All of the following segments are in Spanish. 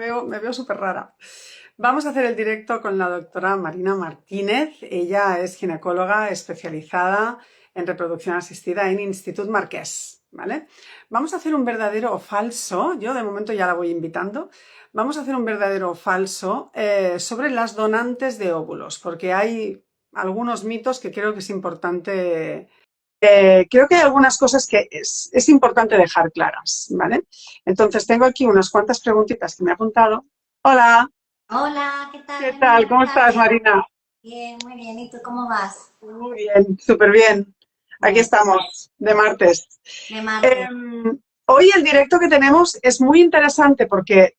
Me veo súper rara. Vamos a hacer el directo con la doctora Marina Martínez. Ella es ginecóloga especializada en reproducción asistida en Institut Marquès, ¿vale? Vamos a hacer un verdadero o falso. Yo de momento ya la voy invitando. Vamos a hacer un verdadero o falso sobre las donantes de óvulos, porque hay algunos mitos que creo que es importante. Creo que hay algunas cosas que es importante dejar claras, ¿vale? Entonces tengo aquí unas cuantas preguntitas que me he apuntado. Hola, Hola, ¿qué tal? ¿qué Muy tal? buenas ¿Cómo estás, tardes. Marina? Bien, muy bien. ¿Y tú cómo vas? Muy bien, súper bien. Aquí Bueno, estamos, de martes. de martes. Eh, Hoy el directo que tenemos es muy interesante porque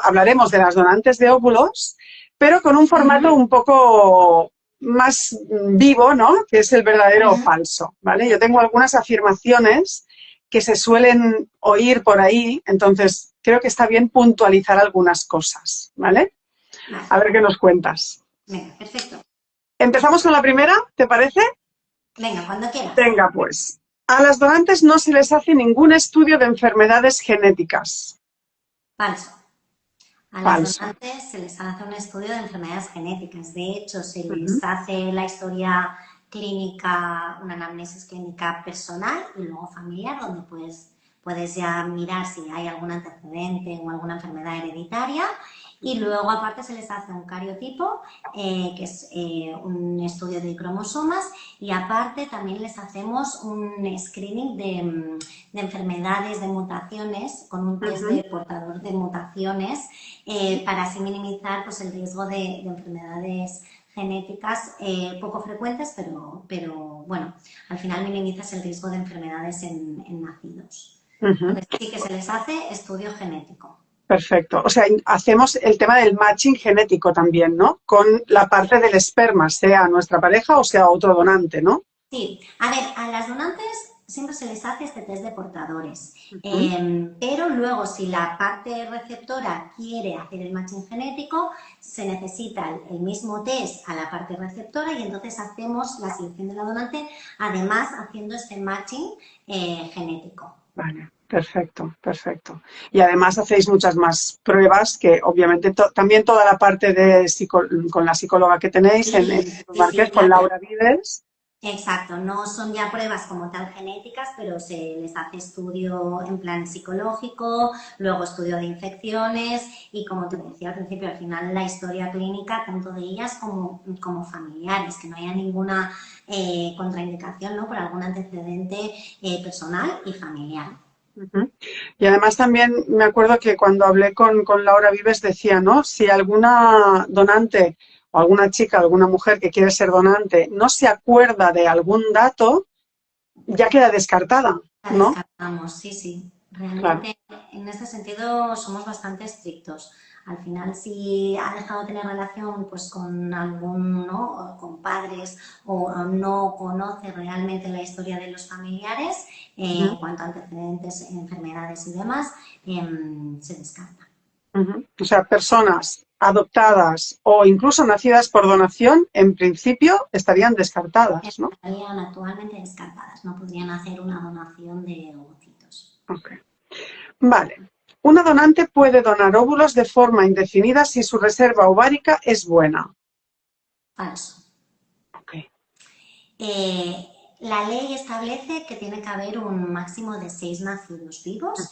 hablaremos de las donantes de óvulos, pero con un formato un poco más vivo, ¿no? Que es el verdadero o Ujú. falso, ¿vale? Yo tengo algunas afirmaciones que se suelen oír por ahí, entonces creo que está bien puntualizar algunas cosas, ¿vale? Vale, A ver qué nos cuentas. venga, perfecto. Empezamos con la primera, ¿te parece? Venga, cuando quieras. Venga, pues. A las donantes no se les hace ningún estudio de enfermedades genéticas. Falso. A las Falso. donantes se les hace un estudio de enfermedades genéticas. De hecho, se Ujú, les hace la historia clínica, una anamnesis clínica personal y luego familiar, donde puedes ya mirar si hay algún antecedente o alguna enfermedad hereditaria. Y luego, aparte, se les hace un cariotipo, que es un estudio de cromosomas, y aparte también les hacemos un screening de enfermedades, de mutaciones, con un test ujú. de portador de mutaciones para así minimizar pues, el riesgo de enfermedades genéticas poco frecuentes, pero bueno, al final minimizas el riesgo de enfermedades en nacidos. Ujú. Entonces sí que se les hace estudio genético. Perfecto. O sea, hacemos el tema del matching genético también, ¿no? Con la parte del esperma, sea nuestra pareja o sea otro donante, ¿no? Sí, a ver, a las donantes siempre se les hace este test de portadores, Ujú. pero luego si la parte receptora quiere hacer el matching genético, se necesita el mismo test a la parte receptora y entonces hacemos la selección de la donante, además haciendo este matching genético. Vale, perfecto, perfecto. Y además hacéis muchas más pruebas que obviamente también toda la parte de con la psicóloga que tenéis en Sí, Instituto sí, sí, Marqués con claro. Laura Vives. Exacto, no son ya pruebas como tal genéticas, pero se les hace estudio en plan psicológico, luego estudio de infecciones y como te decía al principio, al final la historia clínica, tanto de ellas como familiares, que no haya ninguna contraindicación, ¿no? Por algún antecedente personal y familiar. Ujú. Y además también me acuerdo que cuando hablé con Laura Vives decía, ¿no? Si alguna donante o alguna chica, alguna mujer que quiere ser donante no se acuerda de algún dato, ya queda descartada, La ¿no? descartamos, sí, sí. Claro. Realmente en este sentido somos bastante estrictos. Al final, si ha dejado de tener relación pues, con algún, ¿no? O con padres o no conoce realmente la historia de los familiares en Ujú, cuanto a antecedentes, enfermedades y demás, se descarta. ujú. O sea, personas adoptadas o incluso nacidas por donación, en principio estarían descartadas, ¿no? Estarían actualmente descartadas, no podrían hacer una donación de ovocitos. Ok. Vale. Una donante puede donar óvulos de forma indefinida si su reserva ovárica es buena. Falso. Ok. La ley establece que tiene que haber un máximo de 6 nacidos vivos.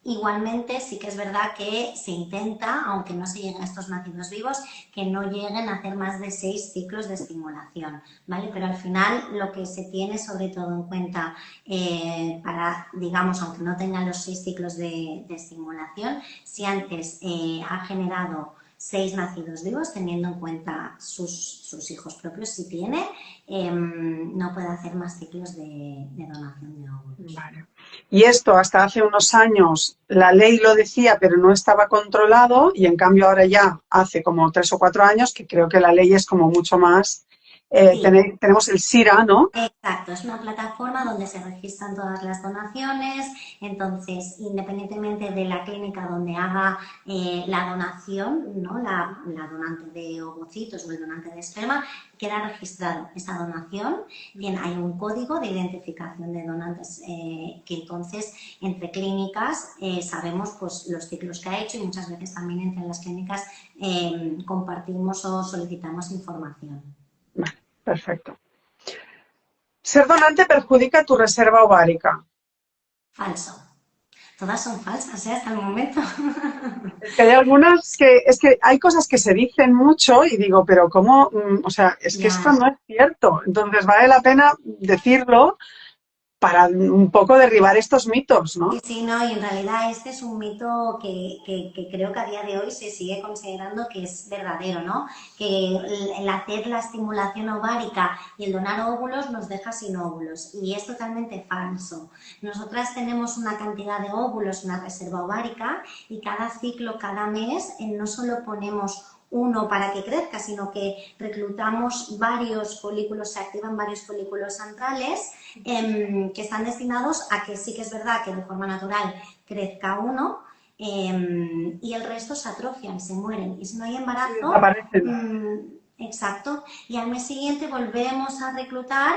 Igualmente, sí que es verdad que se intenta, aunque no se lleguen a estos nacidos vivos, que no lleguen a hacer más de 6 ciclos de estimulación, ¿vale? Pero al final lo que se tiene sobre todo en cuenta para, digamos, aunque no tengan los 6 ciclos de estimulación, si antes ha generado 6 nacidos vivos, teniendo en cuenta sus hijos propios, si tiene, no puede hacer más ciclos de donación de óvulos. Vale. Y esto hasta hace unos años la ley lo decía, pero no estaba controlado y en cambio ahora ya hace como 3 o 4 años que creo que la ley es como mucho más Sí. tenemos el SIRA, ¿no? Exacto, es una plataforma donde se registran todas las donaciones, entonces independientemente de la clínica donde haga la donación, ¿no? La donante de ovocitos o el donante de esperma, queda registrado esa donación, bien, hay un código de identificación de donantes que entonces entre clínicas sabemos pues los ciclos que ha hecho y muchas veces también entre las clínicas compartimos o solicitamos información. Vale, perfecto. Ser donante perjudica tu reserva ovárica. Falso. Todas son falsas, ¿eh? Hasta el momento. Es que hay algunas que, es que hay cosas que se dicen mucho y digo, pero ¿cómo? O sea, es que esto Ya. no es cierto. Entonces vale la pena decirlo para un poco derribar estos mitos, Sí, ¿no? sí, no, y en realidad este es un mito que creo que a día de hoy se sigue considerando que es verdadero, ¿no? Que el hacer la estimulación ovárica y el donar óvulos nos deja sin óvulos, y es totalmente falso. Nosotras tenemos una cantidad de óvulos, una reserva ovárica, y cada ciclo, cada mes, no solo ponemos uno para que crezca, sino que reclutamos varios folículos, se activan varios folículos antrales que están destinados a que sí que es verdad que de forma natural crezca uno y el resto se atrofian, se mueren. Y si no hay Sí, embarazo, desaparecen. exacto, y al mes siguiente volvemos a reclutar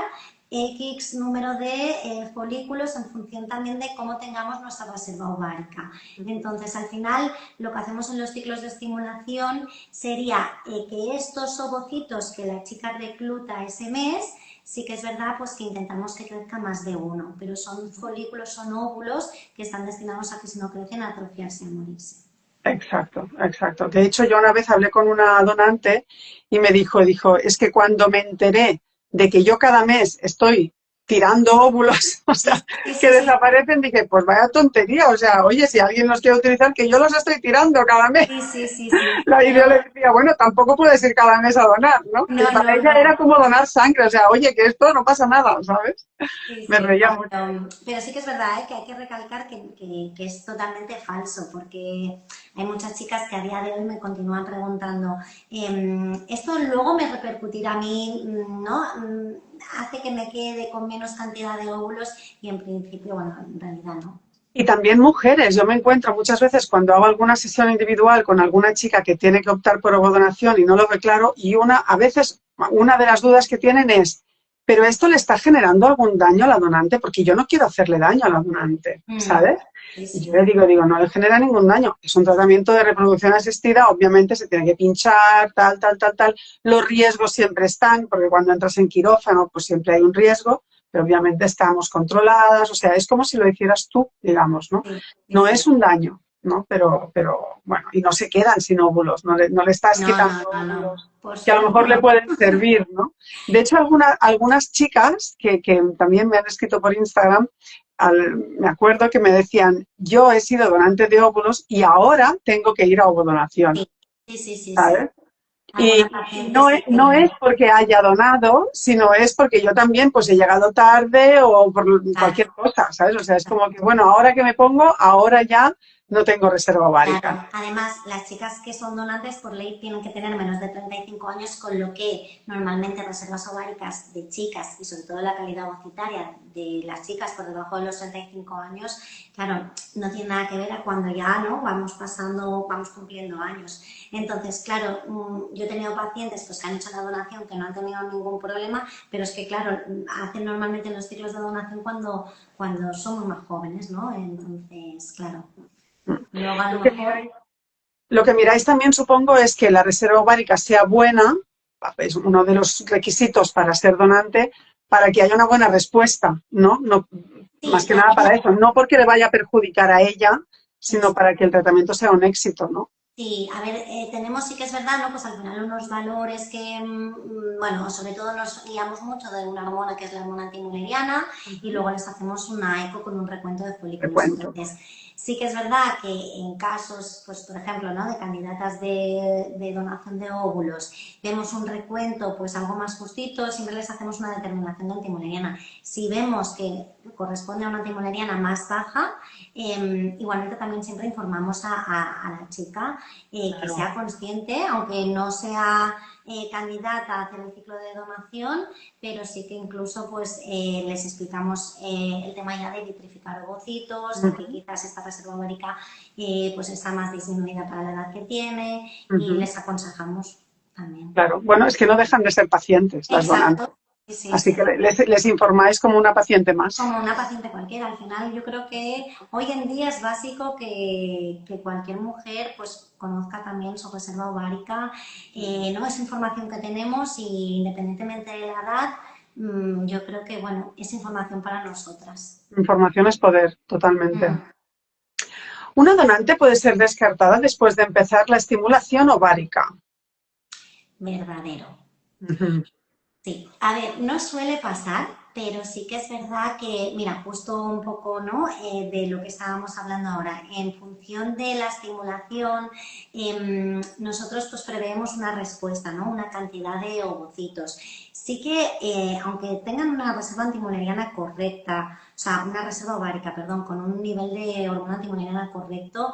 X número de folículos en función también de cómo tengamos nuestra reserva ovárica. Entonces, al final, lo que hacemos en los ciclos de estimulación sería que estos ovocitos que la chica recluta ese mes, sí que es verdad pues que intentamos que crezca más de uno, pero son folículos, son óvulos que están destinados a que si no crecen a atrofiarse, a morirse. Exacto, exacto. De hecho, yo una vez hablé con una donante y me dijo, es que cuando me enteré de que yo cada mes estoy tirando óvulos, o Sí, sea, sí, que sí, sí, desaparecen, dije, pues vaya tontería, o sea, oye, si alguien los quiere utilizar, que yo los estoy tirando cada mes. sí, sí, sí, sí, Y yo le decía, bueno, tampoco puedes ir cada mes a donar, ¿no? Que no, para no, ella no. era como donar sangre, o sea, oye, que esto no pasa nada, ¿sabes? Sí, Me sí, reía no, mucho. pero sí que es verdad, ¿eh? Que hay que recalcar que es totalmente falso, porque hay muchas chicas que a día de hoy me continúan preguntando, ¿esto luego me repercutirá a mí, no? ¿Hace que me quede con menos cantidad de óvulos? Y en principio, bueno, en realidad no. Y también mujeres. Yo me encuentro muchas veces cuando hago alguna sesión individual con alguna chica que tiene que optar por ovodonación y no lo ve claro, y a veces, una de las dudas que tienen es, ¿pero esto le está generando algún daño a la donante? Porque yo no quiero hacerle daño a la donante, Mm, ¿sabes? sí, Y yo sí. le digo, no le genera ningún daño. Es un tratamiento de reproducción asistida, obviamente se tiene que pinchar, tal, tal, tal, tal. Los riesgos siempre están, porque cuando entras en quirófano, pues siempre hay un riesgo, pero obviamente estamos controladas, o sea, es como si lo hicieras tú, digamos, ¿no? Sí, sí, No sí. es un daño, ¿no? Pero bueno, y no se quedan sin óvulos, no le estás No, no, quitando no, no. óvulos Por que a lo suerte mejor le no. pueden servir, ¿no? De hecho, algunas chicas que también me han escrito por Instagram, me acuerdo que me decían, yo he sido donante de óvulos y ahora tengo que ir a ovodonación, Sí, sí, sí, sí, sí. ¿sabes? Alguna Y paciente no, sí no es que... porque haya donado, sino es porque yo también pues he llegado tarde o por Claro, cualquier cosa, ¿sabes? O sea, es como que, bueno, ahora que me pongo, ahora ya no tengo reserva ovárica. claro. Además, las chicas que son donantes por ley tienen que tener menos de 35 años, con lo que normalmente reservas ováricas de chicas y sobre todo la calidad ovocitaria de las chicas por debajo de los 35 años, claro, no tiene nada que ver a cuando ya no vamos pasando, vamos cumpliendo años. Entonces, claro, yo he tenido pacientes pues, que han hecho la donación que no han tenido ningún problema, pero es que, claro, hacen normalmente los ciclos de donación cuando somos más jóvenes, ¿no? Entonces, claro. Luego a Lo lo que mejor, miráis, lo que miráis también supongo es que la reserva ovárica sea buena, es uno de los requisitos para ser donante, para que haya una buena respuesta, ¿no? No, más sí, que nada para eso, no porque le vaya a perjudicar a ella, sino para que el tratamiento sea un éxito, ¿no? sí, a ver, tenemos sí que es verdad, ¿no? Pues al final unos valores que, bueno, sobre todo nos guiamos mucho de una hormona que es la hormona antimuleriana y luego les hacemos una eco con un recuento de Te folículos. cuento. Entonces, Sí que es verdad que en casos, pues por ejemplo, ¿no? de candidatas de donación de óvulos, vemos un recuento pues algo más justito, siempre les hacemos una determinación de antimoleriana. Si vemos que corresponde a una antimoleriana más baja, igualmente también siempre informamos a la chica que Claro. sea consciente, aunque no sea candidata a hacer el ciclo de donación, pero sí que incluso pues les explicamos el tema ya de vitrificar ovocitos, de que Ujú, quizás esta reserva ovárica pues está más disminuida para la edad que tiene y ujú. les aconsejamos también. Claro. Bueno, es que no dejan de ser pacientes las donantes. Exacto, sí, sí, Así que sí. les informáis como una paciente más. Como una paciente cualquiera. Al final yo creo que hoy en día es básico que cualquier mujer pues conozca también su reserva ovárica. No es información que tenemos y independientemente de la edad, yo creo que bueno, es información para nosotras. Información es poder, totalmente. Mm, Una donante puede ser descartada después de empezar la estimulación ovárica. verdadero. Ujú. Sí, a ver, no suele pasar, pero sí que es verdad que, mira, justo un poco, ¿no? De lo que estábamos hablando ahora, en función de la estimulación, nosotros pues preveemos una respuesta, ¿no? Una cantidad de ovocitos. Sí que, aunque tengan una reserva antimoleriana correcta, o sea, una reserva ovárica, perdón, con un nivel de hormona antimoleriana correcto,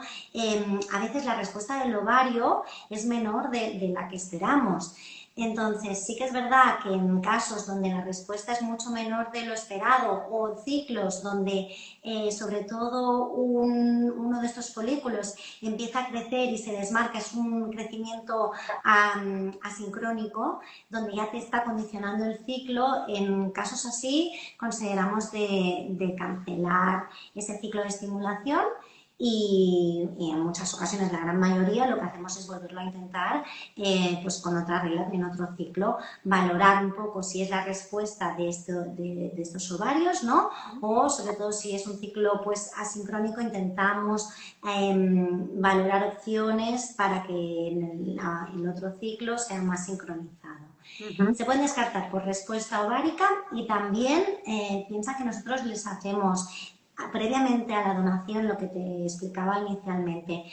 a veces la respuesta del ovario es menor de la que esperamos. Entonces, sí que es verdad que en casos donde la respuesta es mucho menor de lo esperado o ciclos donde sobre todo uno de estos folículos empieza a crecer y se desmarca, es un crecimiento asincrónico, donde ya te está condicionando el ciclo, en casos así consideramos de cancelar ese ciclo de estimulación y en muchas ocasiones, la gran mayoría, lo que hacemos es volverlo a intentar pues con otra regla, en otro ciclo, valorar un poco si es la respuesta de estos ovarios, ¿no? O sobre todo si es un ciclo pues asincrónico, intentamos valorar opciones para que en el otro ciclo sea más sincronizado. Ujú. Se pueden descartar por respuesta ovárica y también piensa que nosotros les hacemos previamente a la donación, lo que te explicaba inicialmente,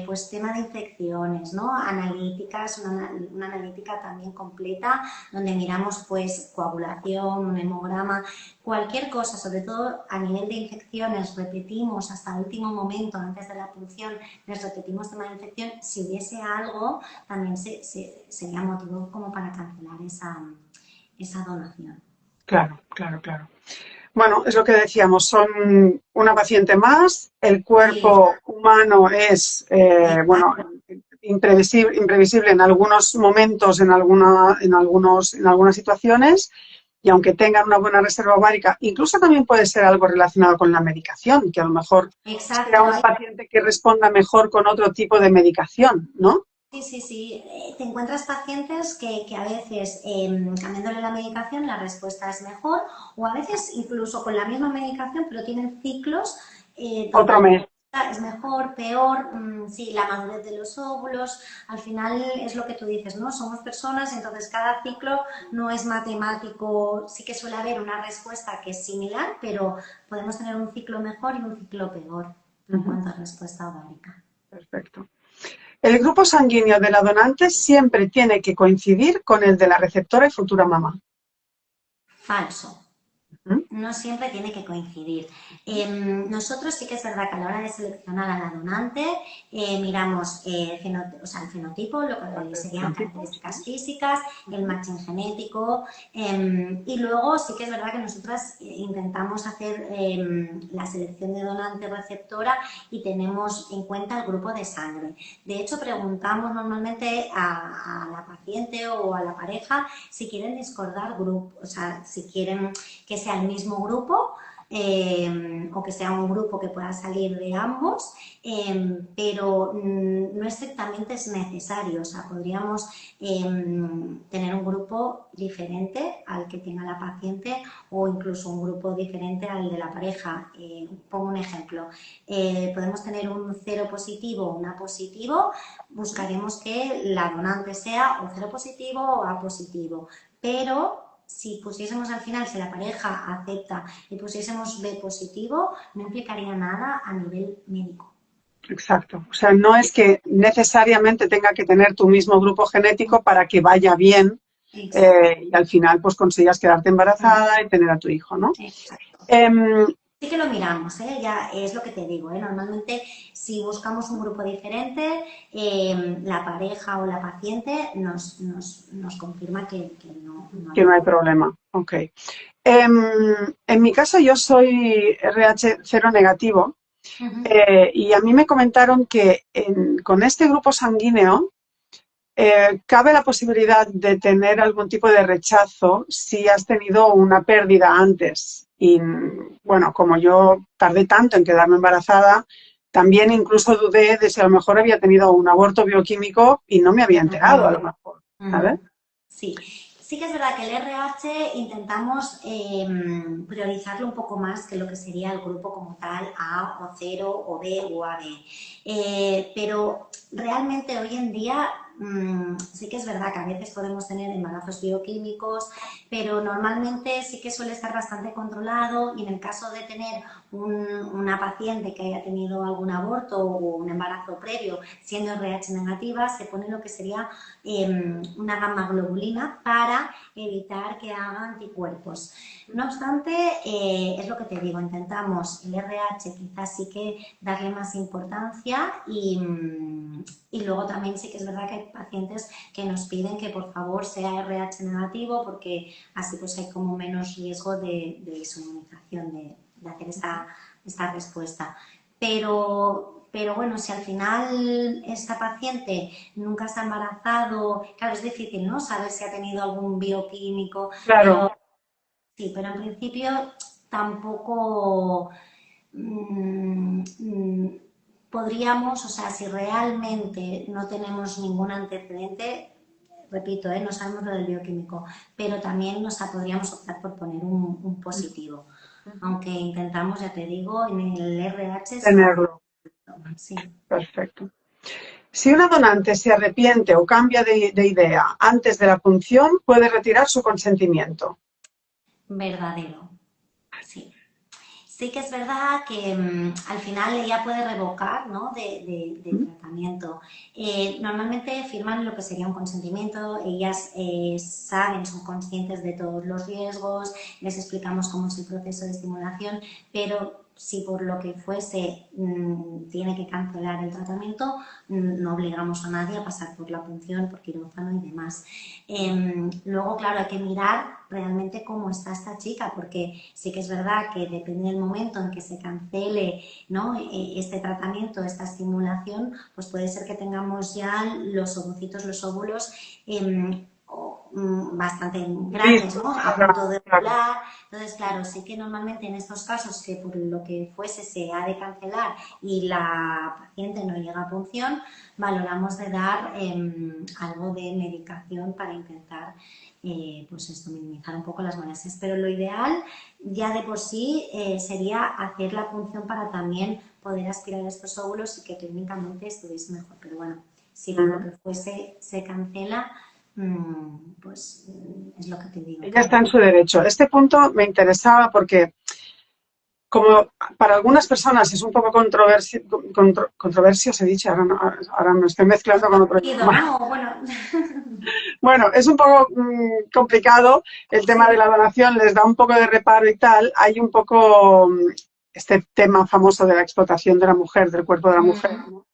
pues tema de infecciones, ¿no? Analíticas, una analítica también completa, donde miramos pues coagulación, un hemograma, cualquier cosa, sobre todo a nivel de infecciones, repetimos hasta el último momento, antes de la punción, les repetimos tema de infección, si hubiese algo, también sería motivo como para cancelar esa donación. Claro, claro, claro. Bueno, es lo que decíamos, son una paciente más, el Sí, cuerpo humano es, bueno, exacto. imprevisible en algunos momentos, en algunas situaciones, y aunque tengan una buena reserva ovárica, incluso también puede ser algo relacionado con la medicación, que a lo mejor sea Exacto, una paciente que responda mejor con otro tipo de medicación, ¿no? sí, sí, sí. Te encuentras pacientes que a veces cambiándole la medicación la respuesta es mejor o a veces incluso con la misma medicación pero tienen ciclos donde Otro la mes. respuesta es mejor, peor, sí, la madurez de los óvulos, al final es lo que tú dices, ¿no? Somos personas, entonces cada ciclo no es matemático, sí que suele haber una respuesta que es similar, pero podemos tener un ciclo mejor y un ciclo peor en Ujú. cuanto a respuesta ovárica. Perfecto. El grupo sanguíneo de la donante siempre tiene que coincidir con el de la receptora y futura mamá. Falso. ¿Mm? No siempre tiene que coincidir. Nosotros sí que es verdad que a la hora de seleccionar a la donante miramos o sea, el fenotipo, lo que El serían fenotipo, sí. características físicas, el matching genético y luego sí que es verdad que nosotras intentamos hacer la selección de donante-receptora y tenemos en cuenta el grupo de sangre. De hecho, preguntamos normalmente a la paciente o a la pareja si quieren discordar grupos, o sea, si quieren que sea el mismo grupo o que sea un grupo que pueda salir de ambos, pero no estrictamente es necesario. O sea, podríamos tener un grupo diferente al que tenga la paciente o incluso un grupo diferente al de la pareja. Pongo un ejemplo. Podemos tener un cero positivo o un A positivo. Buscaremos que la donante sea o cero positivo o A positivo. Pero si pusiésemos al final, si la pareja acepta y pusiésemos B positivo, no implicaría nada a nivel médico. Exacto. O sea, no es que necesariamente tenga que tener tu mismo grupo genético para que vaya bien Exacto. y al final pues consigas quedarte embarazada y tener a tu hijo, ¿no? Exacto. Em, Sí que lo miramos, ¿eh? Ya es lo que te digo, ¿eh? Normalmente si buscamos un grupo diferente, la pareja o la paciente nos confirma que no que hay. no hay problema. Ok. En mi caso yo soy RH cero negativo Ujú. y a mí me comentaron que con este grupo sanguíneo cabe la posibilidad de tener algún tipo de rechazo si has tenido una pérdida antes. Y bueno, como yo tardé tanto en quedarme embarazada, también incluso dudé de si a lo mejor había tenido un aborto bioquímico y no me había enterado, a lo mejor, ¿sabes? Ujú. Sí, sí que es verdad que el RH intentamos priorizarlo un poco más que lo que sería el grupo como tal, A o cero o B o AB. Pero realmente hoy en día sí que es verdad que a veces podemos tener embarazos bioquímicos, pero normalmente sí que suele estar bastante controlado y en el caso de tener una paciente que haya tenido algún aborto o un embarazo previo siendo RH negativa, se pone lo que sería una gamma globulina para evitar que haga anticuerpos. No obstante, es lo que te digo, intentamos el RH quizás sí que darle más importancia y luego también sí que es verdad que hay pacientes que nos piden que por favor sea RH negativo porque así pues hay como menos riesgo de inmunización, de hacer esta respuesta. Pero bueno, si al final esta paciente nunca se ha embarazado, claro, es difícil, ¿no? Saber si ha tenido algún bioquímico, Claro, pero sí, pero en principio tampoco podríamos, o sea, si realmente no tenemos ningún antecedente, repito, no sabemos lo del bioquímico, pero también nos podríamos optar por poner un positivo. Aunque intentamos, ya te digo, en el RH está tenerlo. sí. Perfecto. Si una donante se arrepiente o cambia de idea antes de la punción, puede retirar su consentimiento. Verdadero, sí. Sí que es verdad que al final ella puede revocar, ¿no? de tratamiento. Normalmente firman lo que sería un consentimiento, ellas saben, son conscientes de todos los riesgos, les explicamos cómo es el proceso de estimulación, pero si por lo que fuese tiene que cancelar el tratamiento, no obligamos a nadie a pasar por la punción, por quirófano y demás. Luego, claro, hay que mirar realmente cómo está esta chica, porque sí que es verdad que depende del momento en que se cancele, ¿no? Este tratamiento, esta estimulación, pues puede ser que tengamos ya los ovocitos, los óvulos bastante grandes, Listo, ¿no? A punto claro, de claro. ovular. Entonces, claro, sí que normalmente en estos casos que por lo que fuese se ha de cancelar y la paciente no llega a punción, valoramos de dar algo de medicación para intentar pues esto, minimizar un poco las molestias. Pero lo ideal ya de por sí sería hacer la punción para también poder aspirar estos óvulos y que clínicamente estuviese mejor. Pero bueno, si por lo que fuese se cancela, pues es lo que te digo. Ella está en su derecho. Este punto me interesaba porque, como para algunas personas es un poco controversio, se dice, ahora me estoy mezclando con otro idioma. ¿No? Bueno, Bueno, es un poco complicado el tema de sí. la donación, les da un poco de reparo y tal. Hay un poco este tema famoso de la explotación de la mujer, del cuerpo de la mujer, ¿no?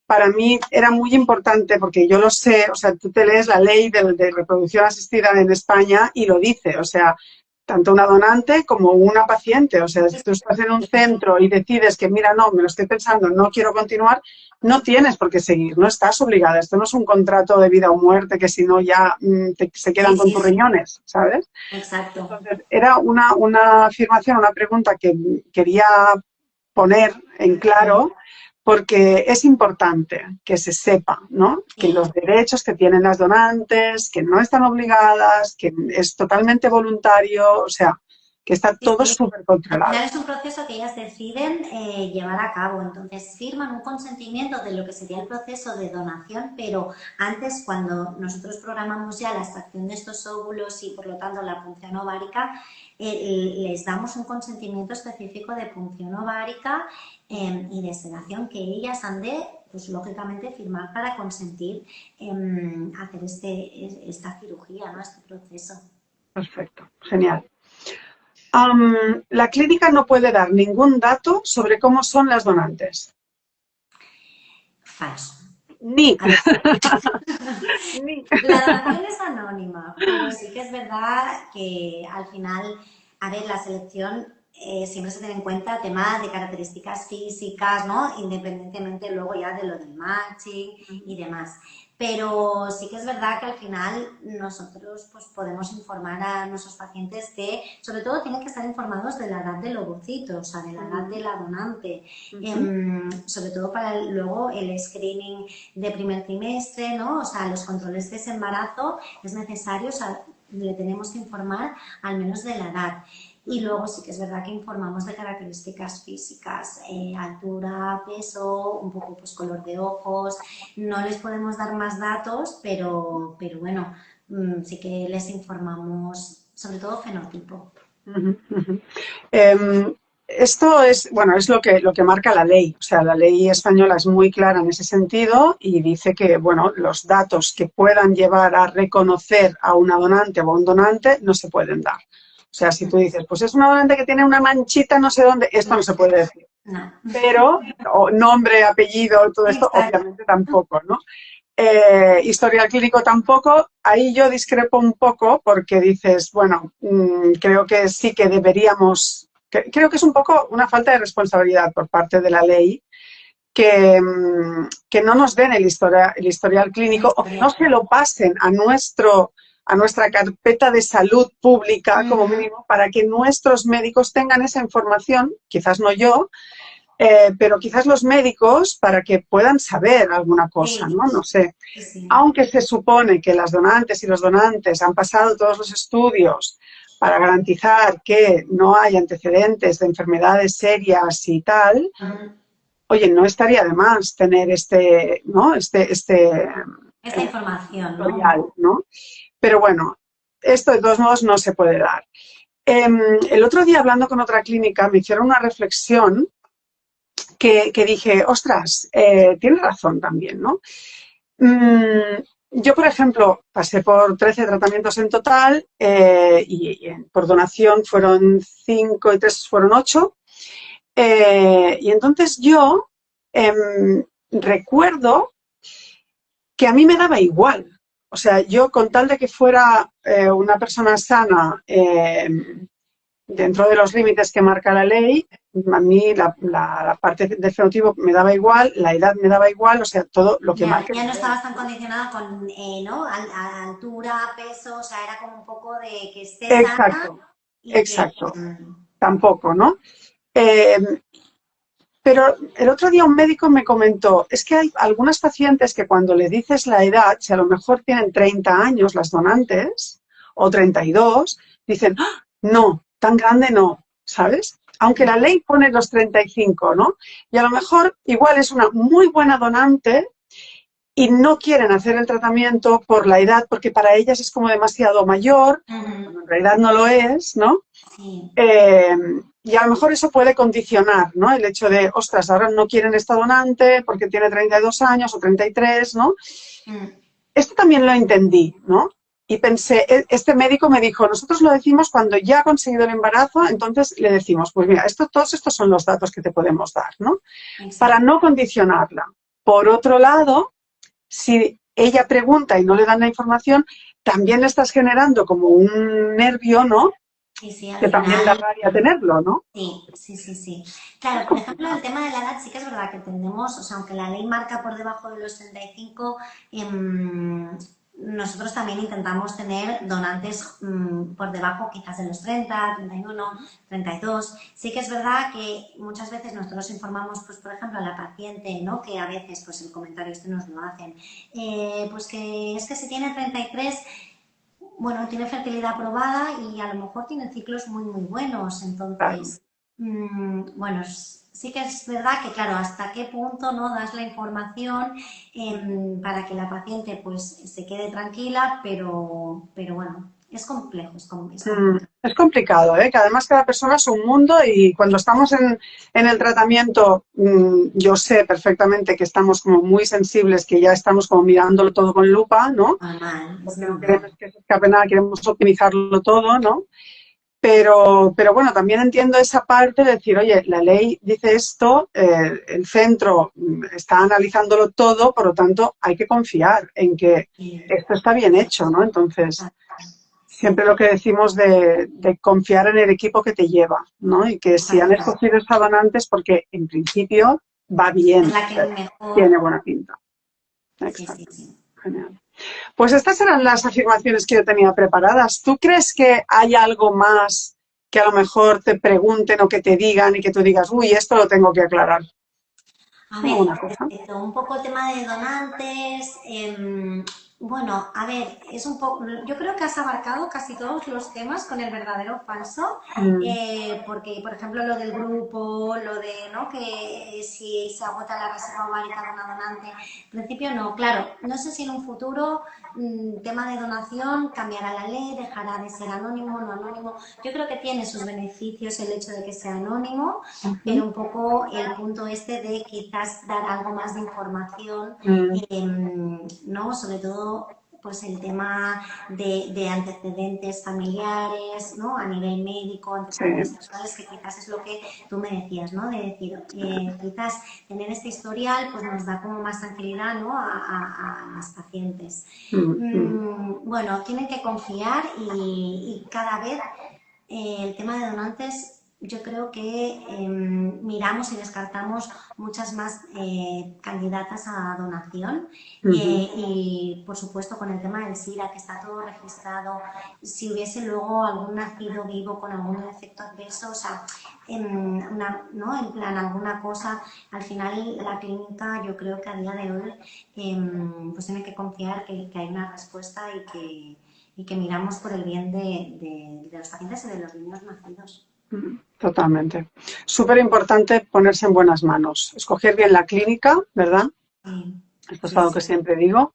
Para mí era muy importante porque yo lo sé, o sea, tú te lees la ley de reproducción asistida en España y lo dice, o sea, tanto una donante como una paciente, o sea, si tú estás en un centro y decides que, mira, no, me lo estoy pensando, no quiero continuar, no tienes por qué seguir, no estás obligada, esto no es un contrato de vida o muerte que si no ya se quedan Sí, con sí, tus sí, riñones, ¿sabes? exacto. Entonces, era una afirmación, una pregunta que quería poner en claro porque es importante que se sepa, ¿no? Que Sí, los derechos que tienen las donantes, que no están obligadas, que es totalmente voluntario, o sea, que está Sí, todo sí. súper Al controlado. final es un proceso que ellas deciden llevar a cabo. Entonces firman un consentimiento de lo que sería el proceso de donación, pero antes, cuando nosotros programamos ya la extracción de estos óvulos y por lo tanto la punción ovárica, les damos un consentimiento específico de punción ovárica y de sedación que ellas han de, pues lógicamente, firmar para consentir hacer esta cirugía, ¿no? Este proceso. Perfecto, genial. La clínica no puede dar ningún dato sobre cómo son las donantes. Falso. Ni. A ver, Ni. la donación es anónima, pero sí que es verdad que al final, a ver, la selección siempre se tiene en cuenta temas de características físicas, ¿no? Independientemente luego ya de lo del matching y demás. Pero sí que es verdad que al final nosotros pues, podemos informar a nuestros pacientes que sobre todo tienen que estar informados de la edad del ovocito, o sea, de la edad de la donante, sobre todo para luego el screening de primer trimestre, ¿no? O sea, los controles de ese embarazo es necesario, o sea, le tenemos que informar al menos de la edad. Y luego sí que es verdad que informamos de características físicas, altura, peso, un poco pues color de ojos. No les podemos dar más datos, pero bueno, sí que les informamos sobre todo fenotipo. Uh-huh, uh-huh. Esto es, bueno, es lo que marca la ley. O sea, la ley española es muy clara en ese sentido y dice que, bueno, los datos que puedan llevar a reconocer a una donante o a un donante no se pueden dar. O sea, si tú dices, pues es una donante que tiene una manchita no sé dónde, esto no se puede decir. No. Pero, o nombre, apellido, todo esto, Exacto. obviamente tampoco, ¿no? Historial clínico tampoco. Ahí yo discrepo un poco porque dices, bueno, creo que sí que deberíamos, creo que es un poco una falta de responsabilidad por parte de la ley que no nos den el historial clínico o que no se lo pasen a nuestra carpeta de salud pública como mínimo para que nuestros médicos tengan esa información, quizás no yo, pero quizás los médicos para que puedan saber alguna cosa, Sí, ¿no? No sé. sí, sí. Aunque se supone que las donantes y los donantes han pasado todos los estudios para garantizar que no hay antecedentes de enfermedades serias y tal, oye, no estaría de más tener ¿no? Esta información, historial, ¿no? ¿no? Pero bueno, esto de todos modos no se puede dar. El otro día hablando con otra clínica me hicieron una reflexión que dije, ostras, tiene razón también, ¿no? Yo, por ejemplo, pasé por 13 tratamientos en total y por donación fueron 5 y 3 fueron 8. Y entonces yo recuerdo que a mí me daba igual. O sea, yo con tal de que fuera una persona sana dentro de los límites que marca la ley, a mí la parte del fenotipo me daba igual, la edad me daba igual, o sea, todo lo que Ya, marque ya la no ley. estabas tan condicionada con, ¿no? Altura, peso, o sea, era como un poco de que esté sana Exacto, y que... exacto, tampoco, ¿no? Eh, pero el otro día un médico me comentó, es que hay algunas pacientes que cuando le dices la edad, si a lo mejor tienen 30 años las donantes, o 32, dicen, ¡ah! No, tan grande no, ¿sabes? Aunque la ley pone los 35, ¿no? Y a lo mejor igual es una muy buena donante y no quieren hacer el tratamiento por la edad, porque para ellas es como demasiado mayor, cuando en realidad no lo es, ¿no? Sí. Eh, y a lo mejor eso puede condicionar, ¿no? El hecho de, ostras, ahora no quieren esta donante porque tiene 32 años o 33, ¿no? Esto también lo entendí, ¿no? Y pensé, este médico me dijo, nosotros lo decimos cuando ya ha conseguido el embarazo, entonces le decimos, pues mira, todos estos son los datos que te podemos dar, ¿no? Para Exacto. no condicionarla. Por otro lado, si ella pregunta y no le dan la información, también le estás generando como un nervio, ¿no? Sí, sí, al Que también da final, rabia tenerlo, ¿no? sí, sí, sí, sí. Es Claro, por ejemplo, el complicado. tema de la edad sí que es verdad que tendemos, o sea, aunque la ley marca por debajo de los 35, nosotros también intentamos tener donantes por debajo quizás de los 30, 31, 32. Sí que es verdad que muchas veces nosotros informamos, pues por ejemplo, a la paciente, ¿no? Que a veces pues el comentario este nos lo hacen, pues que es que si tiene 33 bueno, tiene fertilidad probada y a lo mejor tiene ciclos muy, muy buenos. Claro. Entonces, bueno, sí que es verdad que, claro, hasta qué punto no das la información para que la paciente pues se quede tranquila, pero bueno, es complejo, es complicado. Es complicado, ¿eh? Que además cada persona es un mundo y cuando estamos en el tratamiento, yo sé perfectamente que estamos como muy sensibles, que ya estamos como mirándolo todo con lupa, ¿no? Normal, es Porque no queremos normal. que se escape nada, queremos optimizarlo todo, ¿no? Pero bueno, también entiendo esa parte de decir, oye, la ley dice esto, el centro está analizándolo todo, por lo tanto hay que confiar en que Sí, esto está bien hecho, ¿no? Entonces, ah, siempre lo que decimos de confiar en el equipo que te lleva, ¿no? Y que si han exacto. escogido esa donante es porque en principio va bien, Es la o que sea, mejor. tiene buena pinta. Sí, sí, Exacto. sí. Genial. Pues estas eran las afirmaciones que yo tenía preparadas. ¿Tú crees que hay algo más que a lo mejor te pregunten o que te digan y que tú digas, uy, esto lo tengo que aclarar? A ver, ¿Alguna cosa? respecto un poco el tema de donantes, bueno, a ver, es un poco, yo creo que has abarcado casi todos los temas con el verdadero o falso, Mm, porque, por ejemplo, lo del grupo, lo de, ¿no? Que si se agota la reserva ovárica de una donante, en principio no, claro, no sé si en un futuro tema de donación cambiará la ley, dejará de ser anónimo, no anónimo. Yo creo que tiene sus beneficios el hecho de que sea anónimo, pero ujú, un poco el punto este de quizás dar algo más de información, mm, ¿no? Sobre todo pues el tema de antecedentes familiares, ¿no? A nivel médico, sí. antecedentes personales, que quizás es lo que tú me decías, ¿no? De decir, quizás tener este historial pues nos da como más tranquilidad, ¿no? A las pacientes. Mm, mm, Bueno, tienen que confiar y cada vez el tema de donantes, yo creo que miramos y descartamos muchas más candidatas a donación ujú, y, por supuesto, con el tema del SIDA, que está todo registrado, si hubiese luego algún nacido vivo con algún efecto adverso, o sea, ¿no? En plan alguna cosa, al final la clínica yo creo que a día de hoy pues tiene que confiar que hay una respuesta y que miramos por el bien de los pacientes y de los niños nacidos. totalmente. Súper importante ponerse en buenas manos. Escoger bien la clínica, ¿verdad? Sí, Esto es sí, algo que sí. siempre digo.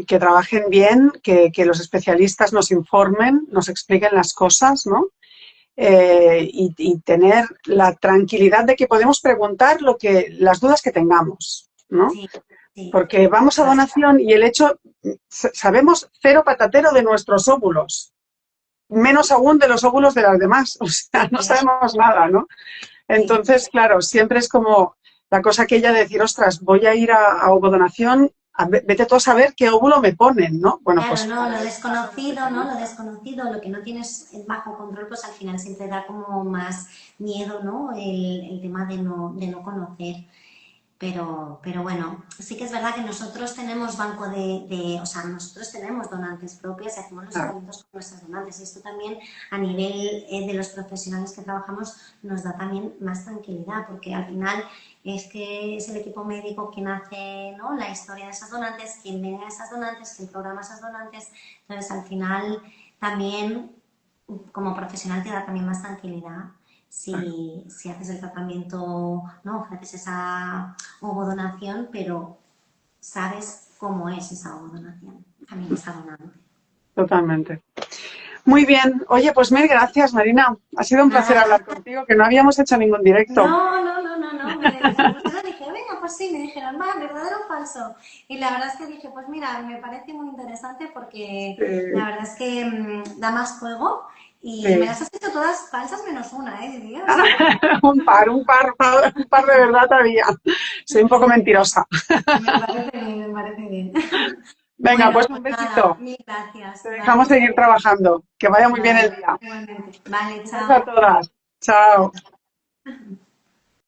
Que trabajen bien, que los especialistas nos informen, nos expliquen las cosas, ¿no? Y tener la tranquilidad de que podemos preguntar las dudas que tengamos, ¿no? Sí, sí, Porque vamos a exacto. donación y el hecho, sabemos cero patatero de nuestros óvulos, menos aún de los óvulos de las demás, o sea, no Sí, sabemos nada, ¿no? sí. Entonces, claro, siempre es como la cosa aquella de decir, ostras, voy a ir a ovodonación, vete tú a saber qué óvulo me ponen, ¿no? Bueno, Claro, pues no, para lo eso están los desconocido, ¿no? Lo especialistas. desconocido, lo que no tienes bajo control, pues al final siempre da como más miedo, ¿no? El tema de no conocer. Pero bueno, sí que es verdad que nosotros tenemos banco o sea, nosotros tenemos donantes propias y hacemos los Claro, seguimientos con nuestras donantes. Y esto también a nivel de los profesionales que trabajamos nos da también más tranquilidad, porque al final es que es el equipo médico quien hace, ¿no? La historia de esas donantes, quien ve a esas donantes, quien programa esas donantes. Entonces, al final también como profesional te da también más tranquilidad claro. si haces el tratamiento, no ofreces esa ovodonación, pero sabes cómo es esa ovodonación, también esa donante. Totalmente. Muy bien. Oye, pues mil gracias, Marina. Ha sido un placer Nada, hablar contigo, que no habíamos hecho ningún directo. no, después de eso dije, venga, pues sí, me dijeron, va, verdadero o falso. Y la verdad es que dije, pues mira, me parece muy interesante porque la Eh, verdad es que da más juego y me eh, las has hecho todas falsas menos una, diría, o sea, un par de verdad había. Soy un poco mentirosa. me parece bien, me parece bien. Venga, Bueno, pues un pues nada, besito. mil gracias, Te dejamos ¿vale? seguir trabajando. Que vaya muy bien el Vale, día. igualmente. Vale, Un beso a chao. todas. Chao.